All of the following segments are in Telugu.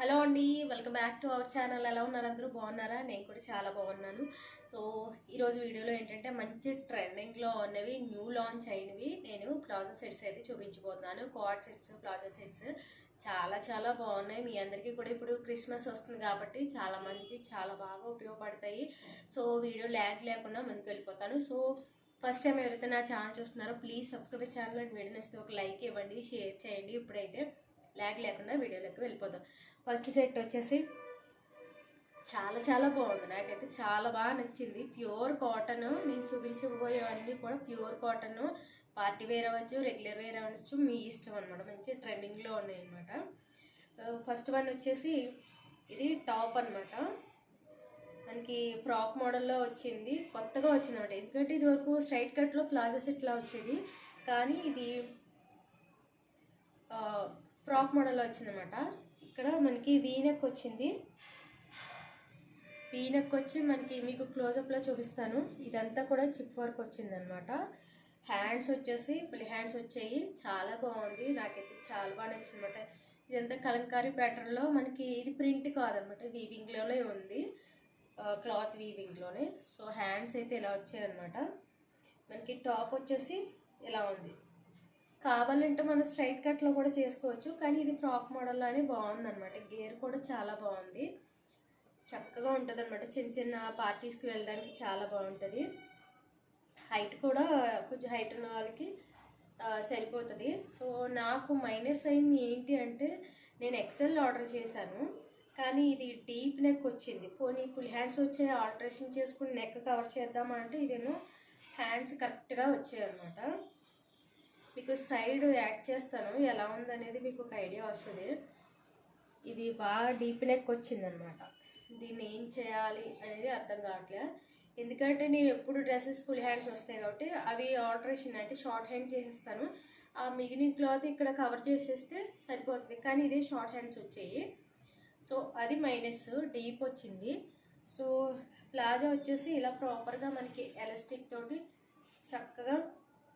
హలో అండి, welcome back to our channel. ఎలా ఉన్నారు? అందరూ బాగున్నారా? నేను కూడా చాలా బాగున్నాను. సో ఈరోజు వీడియోలో ఏంటంటే మంచి ట్రెండింగ్లో ఉన్నవి, న్యూ లాంచ్ అయినవి నేను ప్లాజో సెట్స్ అయితే చూపించబోతున్నాను. కార్డ్ సెట్స్, ప్లాజో సెట్స్ చాలా చాలా బాగున్నాయి. మీ అందరికీ కూడా ఇప్పుడు క్రిస్మస్ వస్తుంది కాబట్టి చాలా మందికి చాలా బాగా ఉపయోగపడతాయి. సో వీడియో ల్యాగ్ లేకుండా ముందుకు వెళ్ళిపోతాను. సో ఫస్ట్ టైం ఎవరైతే నా ఛానల్ చూస్తున్నారో please subscribe channel and video నచ్చితే ఒక లైక్ ఇవ్వండి, షేర్ చేయండి. ఇప్పుడైతే ల్యాగ్ లేకుండా వీడియోలోకి వెళ్ళిపోతాం. ఫస్ట్ సెట్ వచ్చేసి చాలా చాలా బాగుంది, నాకైతే చాలా బాగా నచ్చింది. ప్యూర్ కాటన్, నేను చూపించబోయేవన్నీ కూడా ప్యూర్ కాటన్. పార్టీ వేర్ అవ్వచ్చు, రెగ్యులర్ వేర్ అవ్వచ్చు, మీ ఇష్టం అనమాట. మంచి ట్రెండింగ్లో ఉన్నాయి అనమాట. ఫస్ట్ వన్ వచ్చేసి ఇది టాప్ అనమాట. మనకి ఫ్రాక్ మోడల్లో వచ్చింది, కొత్తగా వచ్చింది అనమాట. ఎందుకంటే ఇది వరకు స్ట్రైట్ కట్లో ప్లాజో సెట్లా వచ్చేది, కానీ ఇది ఫ్రాక్ మోడల్లో వచ్చిందనమాట. ఇక్కడ మనకి వీనెక్ వచ్చింది. వీనెక్ వచ్చి మనకి మీకు క్లోజప్లో చూపిస్తాను. ఇదంతా కూడా చిప్ వర్క్ వచ్చిందనమాట. హ్యాండ్స్ వచ్చేసి ఫుల్ హ్యాండ్స్ వచ్చాయి, చాలా బాగుంది, నాకైతే చాలా బాగా నచ్చిందనమాట. ఇదంతా కలంకారీ ప్యాటర్న్లో మనకి, ఇది ప్రింట్ కాదనమాట, వీవింగ్లోనే ఉంది, క్లాత్ వీవింగ్లోనే. సో హ్యాండ్స్ అయితే ఇలా వచ్చాయన్నమాట. మనకి టాప్ వచ్చేసి ఇలా ఉంది. కావాలంటే మనం స్ట్రైట్ కట్లో కూడా చేసుకోవచ్చు, కానీ ఇది ఫ్రాక్ మోడల్లోనే బాగుందన్నమాట. గేర్ కూడా చాలా బాగుంది, చక్కగా ఉంటుంది అనమాట. చిన్న చిన్న పార్టీస్కి వెళ్ళడానికి చాలా బాగుంటుంది. హైట్ కూడా కొంచెం హైట్ ఉన్న వాళ్ళకి సరిపోతుంది. సో నాకు మైనస్ అయింది ఏంటి అంటే, నేను ఎక్సెల్ ఆర్డర్ చేశాను, కానీ ఇది డీప్ నెక్ వచ్చింది. పోనీ ఫుల్ హ్యాండ్స్ వచ్చే ఆల్టరేషన్ చేసుకుని నెక్ కవర్ చేద్దామా అంటే ఇదేమో హ్యాండ్స్ కరెక్ట్గా వచ్చాయి అనమాట. మీకు సైడ్ యాడ్ చేస్తాను, ఎలా ఉందనేది మీకు ఒక ఐడియా వస్తుంది. ఇది బాగా డీప్ నెక్ వచ్చిందనమాట. దీన్ని ఏం చేయాలి అనేది అర్థం కావట్లేదు. ఎందుకంటే నేను ఎప్పుడు డ్రెస్సెస్ ఫుల్ హ్యాండ్స్ వస్తాయి కాబట్టి అవి ఆల్టరేషన్ అంటే షార్ట్ హ్యాండ్ చేసేస్తాను. ఆ మిగిలిన క్లాత్ ఇక్కడ కవర్ చేసేస్తే సరిపోతుంది, కానీ ఇదే షార్ట్ హ్యాండ్స్ వచ్చాయి. సో అది మైనస్, డీప్ వచ్చింది. సో ప్లాజో వచ్చేసి ఇలా ప్రాపర్గా మనకి ఎలాస్టిక్ తోటి చక్కగా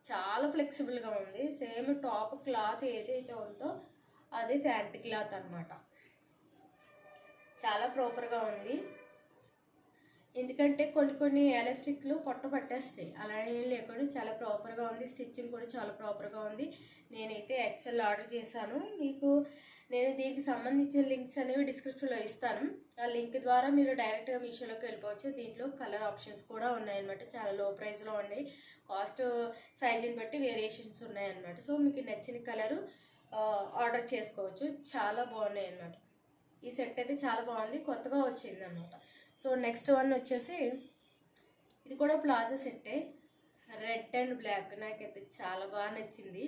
చాలా ఫ్లెక్సిబుల్గా ఉంది. సేమ్ టాప్ క్లాత్ ఏదైతే ఉందో అదే ఫ్యాంట్ క్లాత్ అనమాట. చాలా ప్రాపర్గా ఉంది. ఎందుకంటే కొన్ని ఎలాస్టిక్లు పొట్ట పట్టేస్తాయి, అలా ఏం లేకుండా చాలా ప్రాపర్గా ఉంది. స్టిచ్చింగ్ కూడా చాలా ప్రాపర్గా ఉంది. నేనైతే ఎక్సెల్ ఆర్డర్ చేశాను. మీకు నేను దీనికి సంబంధించిన లింక్స్ అనేవి డిస్క్రిప్షన్లో ఇస్తాను. ఆ లింక్ ద్వారా మీరు డైరెక్ట్గా మీషోలోకి వెళ్ళిపోవచ్చు. దీంట్లో కలర్ ఆప్షన్స్ కూడా ఉన్నాయన్నమాట. చాలా లో ప్రైస్లో ఉన్నాయి. కాస్ట్ సైజుని బట్టి వేరియేషన్స్ ఉన్నాయన్నమాట. సో మీకు నచ్చిన కలరు ఆర్డర్ చేసుకోవచ్చు. చాలా బాగున్నాయి అన్నమాట. ఈ సెట్ అయితే చాలా బాగుంది, కొత్తగా వచ్చింది అనమాట. సో నెక్స్ట్ వన్ వచ్చేసి ఇది కూడా ప్లాజో సెట్టే, రెడ్ అండ్ బ్లాక్. నాకైతే చాలా బాగా నచ్చింది.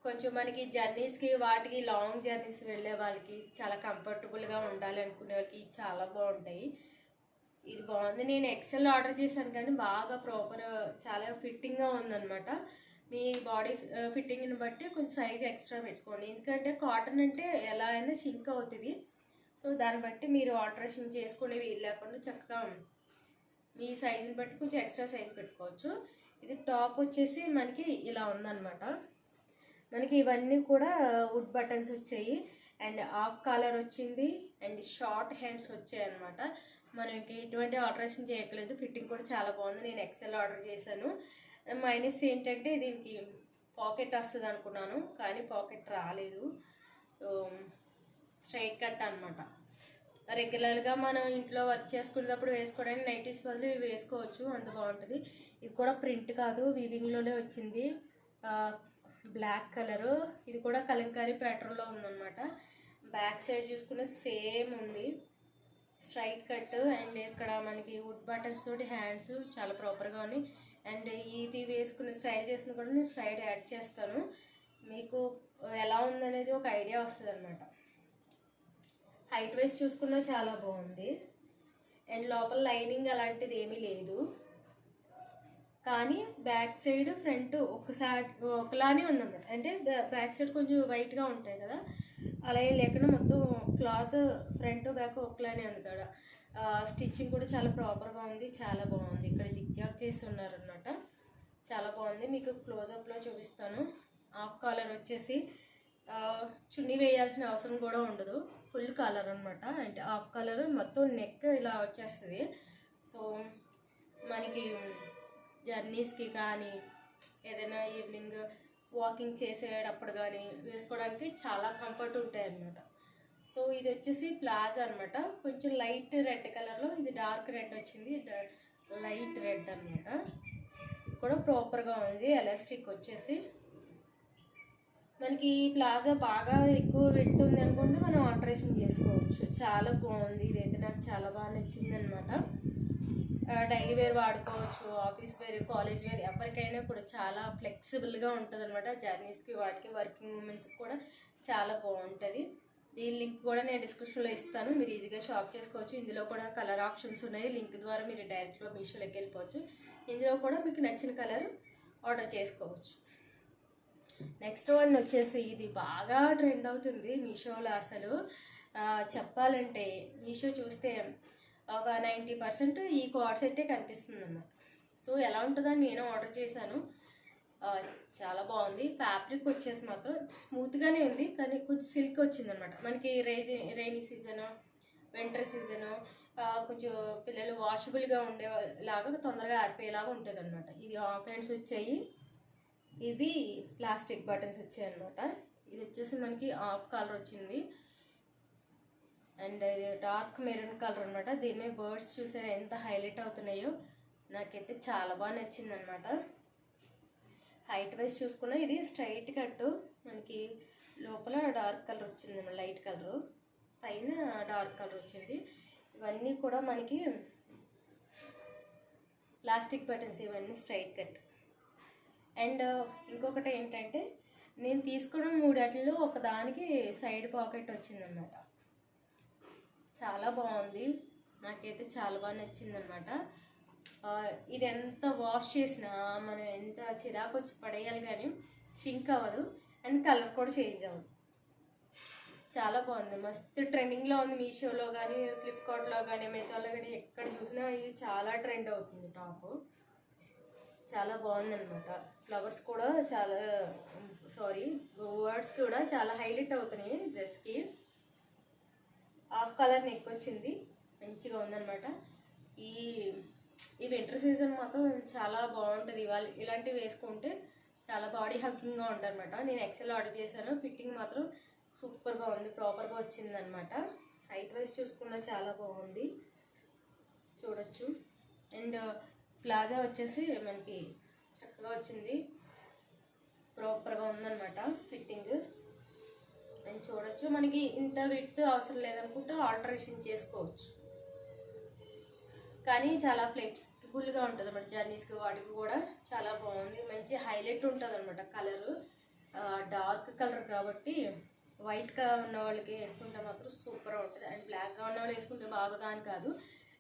కొంచెం మనకి జర్నీస్కి వాటికి లాంగ్ జర్నీస్ వెళ్ళే వాళ్ళకి చాలా కంఫర్టబుల్గా ఉండాలి అనుకునే వాళ్ళకి చాలా బాగుంటాయి. ఇది బాగుంది. నేను ఎక్సెల్ ఆర్డర్ చేశాను, కానీ బాగా ప్రాపర్ చాలా ఫిట్టింగ్గా ఉందన్నమాట. మీ బాడీ ఫిట్టింగ్ని బట్టి కొంచెం సైజ్ ఎక్స్ట్రా పెట్టుకోండి, ఎందుకంటే కాటన్ అంటే ఎలా అయినా షింక్ అవుతుంది. సో దాన్ని బట్టి మీరు ఆల్టరేషన్ చేసుకునే వీలు లేకుండా చక్కగా మీ సైజుని బట్టి కొంచెం ఎక్స్ట్రా సైజ్ పెట్టుకోవచ్చు. ఇది టాప్ వచ్చేసి మనకి ఇలా ఉందన్నమాట. మనకి ఇవన్నీ కూడా వుడ్ బటన్స్ వచ్చాయి, అండ్ హాఫ్ కాలర్ వచ్చింది, అండ్ షార్ట్ హ్యాండ్స్ వచ్చాయి అనమాట. మనకి ఎటువంటి ఆల్టరేషన్ చేయట్లేదు. ఫిట్టింగ్ కూడా చాలా బాగుంది. నేను ఎక్సెల్ ఆర్డర్ చేశాను. మైనస్ ఏంటంటే దీనికి పాకెట్ వస్తుంది అనుకున్నాను, కానీ పాకెట్ రాలేదు. స్ట్రైట్ కట్ అనమాట. రెగ్యులర్గా మనం ఇంట్లో వర్క్ చేసుకునేటప్పుడు వేసుకోవడానికి నైటీస్ బదులు ఇవి వేసుకోవచ్చు, అంత బాగుంటుంది. ఇది కూడా ప్రింట్ కాదు, వీవింగ్లోనే వచ్చింది. బ్లాక్ కలరు, ఇది కూడా కలంకారీ ప్యాటర్న్లో ఉందన్నమాట. బ్యాక్ సైడ్ చూసుకున్న సేమ్ ఉంది, స్ట్రైట్ కట్, అండ్ ఇక్కడ మనకి వుడ్ బటన్స్ తోటి హ్యాండ్స్ చాలా ప్రాపర్గా ఉన్నాయి. అండ్ ఇది వేసుకున్న స్టైల్ చేసిన కూడా నేను సైడ్ యాడ్ చేస్తాను, మీకు ఎలా ఉందనేది ఒక ఐడియా వస్తుంది అనమాట. హైట్ వైజ్ చూసుకున్నా చాలా బాగుంది. అండ్ లోపల లైనింగ్ అలాంటిది ఏమీ లేదు, కానీ బ్యాక్ సైడ్ ఫ్రంట్ ఒకలానే ఉందన్నమాట. అంటే బ్యాక్ సైడ్ కొంచెం వైట్గా ఉంటాయి కదా, అలా ఏం లేకుండా మొత్తం క్లాత్ ఫ్రంట్ బ్యాక్ ఒకలానే ఉంది కదా. స్టిచ్చింగ్ కూడా చాలా ప్రాపర్గా ఉంది, చాలా బాగుంది. ఇక్కడ జిగ్జాగ్ చేసి ఉన్నారనమాట, చాలా బాగుంది. మీకు క్లోజప్లో చూపిస్తాను. హాఫ్ కాలర్ వచ్చేసి చున్నీ వేయాల్సిన అవసరం కూడా ఉండదు. ఫుల్ కలర్ అనమాట, అంటే హాఫ్ కలర్ మొత్తం నెక్ ఇలా వచ్చేస్తుంది. సో మనకి జర్నీస్కి కానీ ఏదైనా ఈవినింగ్ వాకింగ్ చేసేటప్పుడు కానీ వేసుకోవడానికి చాలా కంఫర్ట్ ఉంటాయి అన్నమాట. సో ఇది వచ్చేసి ప్లాజా అనమాట, కొంచెం లైట్ రెడ్ కలర్లో, ఇది డార్క్ రెడ్ వచ్చింది, లైట్ రెడ్ అనమాట. ఇది కూడా ప్రాపర్గా ఉంది. ఎలాస్టిక్ వచ్చేసి మనకి ప్లాజా బాగా ఎక్కువ పెడుతుంది అనుకుంటే మనం ఆల్టరేషన్ చేసుకోవచ్చు. చాలా బాగుంది, ఇదైతే నాకు చాలా బాగా నచ్చింది అనమాట. డైలీ వేర్ వాడుకోవచ్చు, ఆఫీస్ వేర్, కాలేజ్ వేర్, ఎవరికైనా కూడా చాలా ఫ్లెక్సిబుల్గా ఉంటుంది అనమాట. జర్నీస్కి, వాటికి, వర్కింగ్ ఉమెన్స్కి కూడా చాలా బాగుంటుంది. దీని లింక్ కూడా నేను డిస్క్రిప్షన్లో ఇస్తాను, మీరు ఈజీగా షాప్ చేసుకోవచ్చు. ఇందులో కూడా కలర్ ఆప్షన్స్ ఉన్నాయి, లింక్ ద్వారా మీరు డైరెక్ట్గా మీషోలోకి వెళ్ళిపోవచ్చు. ఇందులో కూడా మీకు నచ్చిన కలర్ ఆర్డర్ చేసుకోవచ్చు. నెక్స్ట్ వన్ వచ్చేసి ఇది బాగా ట్రెండ్ అవుతుంది మీషోలో. అసలు చెప్పాలంటే మీషో చూస్తే ఒక 90% ఈ కార్డ్ సెట్టే కనిపిస్తుంది అన్నమాట. సో ఎలా ఉంటుందని నేను ఆర్డర్ చేశాను, చాలా బాగుంది. ఫ్యాబ్రిక్ వచ్చేసి మాత్రం స్మూత్గానే ఉంది, కానీ కొంచెం సిల్క్ వచ్చింది అనమాట. మనకి రైనీ సీజను, వింటర్ సీజను, కొంచెం పిల్లలు వాషబుల్గా ఉండేలాగా తొందరగా ఆరిపోయేలాగా ఉంటుంది అనమాట. ఇది హాఫ్ హ్యాండ్స్ వచ్చాయి, ఇవి ప్లాస్టిక్ బటన్స్ వచ్చాయి అనమాట. ఇది వచ్చేసి మనకి హాఫ్ కలర్ వచ్చింది, అండ్ ఇది డార్క్ మెరూన్ కలర్ అనమాట. దీని మీద బర్డ్స్ చూసారా ఎంత హైలైట్ అవుతున్నాయో, నాకైతే చాలా బాగా నచ్చింది అనమాట. హైట్ వైజ్ చూసుకున్నా ఇది స్ట్రైట్ కట్టు, మనకి లోపల డార్క్ కలర్ వచ్చింది, లైట్ కలరు, పైన డార్క్ కలర్ వచ్చింది. ఇవన్నీ కూడా మనకి ప్లాస్టిక్ బటన్స్, ఇవన్నీ స్ట్రైట్ కట్. అండ్ ఇంకొకటి ఏంటంటే నేను తీసుకున్న 3 వాటిల్లో ఒకదానికి సైడ్ పాకెట్ వచ్చిందనమాట. చాలా బాగుంది, నాకైతే చాలా బాగా నచ్చిందనమాట. ఇది ఎంత వాష్ చేసినా మనం ఎంత చిరాకు వచ్చి పడేయాలి కానీ షింక్ అవ్వదు, అండ్ కలర్ కూడా చేంజ్ అవ్వదు. చాలా బాగుంది, మస్తు ట్రెండింగ్లో ఉంది. మీషోలో కానీ, ఫ్లిప్కార్ట్లో కానీ, అమెజాన్లో కానీ ఎక్కడ చూసినా ఇది చాలా ట్రెండ్ అవుతుంది టాప్. చాలా బాగుందన్నమాట. ఫ్లవర్స్ కూడా చాలా వర్డ్స్ కూడా చాలా హైలైట్ అవుతున్నాయి డ్రెస్కి. హాఫ్ కలర్ నెక్ వచ్చింది, మంచిగా ఉందన్నమాట. ఈ వింటర్ సీజన్ మాత్రం చాలా బాగుంటుంది. ఇలాంటివి వేసుకుంటే చాలా బాడీ హగ్గింగ్గా ఉంటుంది అనమాట. నేను ఎక్సెల్ ఆర్డర్ చేశాను, ఫిట్టింగ్ మాత్రం సూపర్గా ఉంది, ప్రాపర్గా వచ్చిందనమాట. హైట్ వైజ్ చూసుకున్నా చాలా బాగుంది, చూడొచ్చు. అండ్ ప్లాజా వచ్చేసి మనకి చక్కగా వచ్చింది, ప్రాపర్గా ఉందన్నమాట ఫిట్టింగ్. అండ్ చూడొచ్చు, మనకి ఇంత విడ్త్ అవసరం లేదనుకుంటే ఆల్టరేషన్ చేసుకోవచ్చు, కానీ చాలా ఫ్లెక్సిబుల్గా ఉంటుంది అన్నమాట. జర్నీస్కి వాటికి కూడా చాలా బాగుంది, మంచి హైలైట్ ఉంటుంది అనమాట. కలరు డార్క్ కలర్ కాబట్టి వైట్గా ఉన్న వాళ్ళకి వేసుకుంటే మాత్రం సూపర్గా ఉంటుంది, అండ్ బ్లాక్గా ఉన్న వాళ్ళు వేసుకుంటే బాగుదా అని కాదు,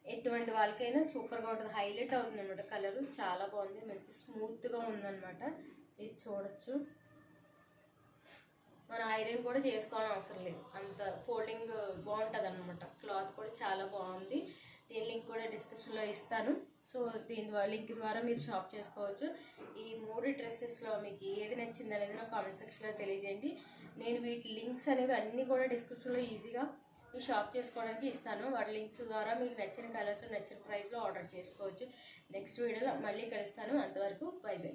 ఎటువంటి వాళ్ళకైనా సూపర్గా ఉంటుంది, హైలైట్ అవుతుంది అనమాట. కలరు చాలా బాగుంది, మంచి స్మూత్గా ఉందన్నమాట. ఇది చూడొచ్చు, మన ఐరన్ కూడా చేసుకోవాలని అవసరం లేదు, అంత ఫోల్డింగ్ బాగుంటుంది అనమాట. క్లాత్ కూడా చాలా బాగుంది. దీని లింక్ కూడా డిస్క్రిప్షన్లో ఇస్తాను. సో దీని లింక్ ద్వారా మీరు షాప్ చేసుకోవచ్చు. ఈ 3 డ్రెస్సెస్లో మీకు ఏది నచ్చింది అనేది నాకు కామెంట్ సెక్షన్లో తెలియజేయండి. నేను వీటి లింక్స్ అనేవి అన్నీ కూడా డిస్క్రిప్షన్లో ఈజీగా ఈ షాప్ చేసుకోవడానికి ఇస్తాను. వాటి లింక్స్ ద్వారా మీకు నచ్చిన కలర్స్, నచ్చిన ప్రైస్లో ఆర్డర్ చేసుకోవచ్చు. నెక్స్ట్ వీడియోలో మళ్ళీ కలుస్తాను, అంతవరకు బై బై.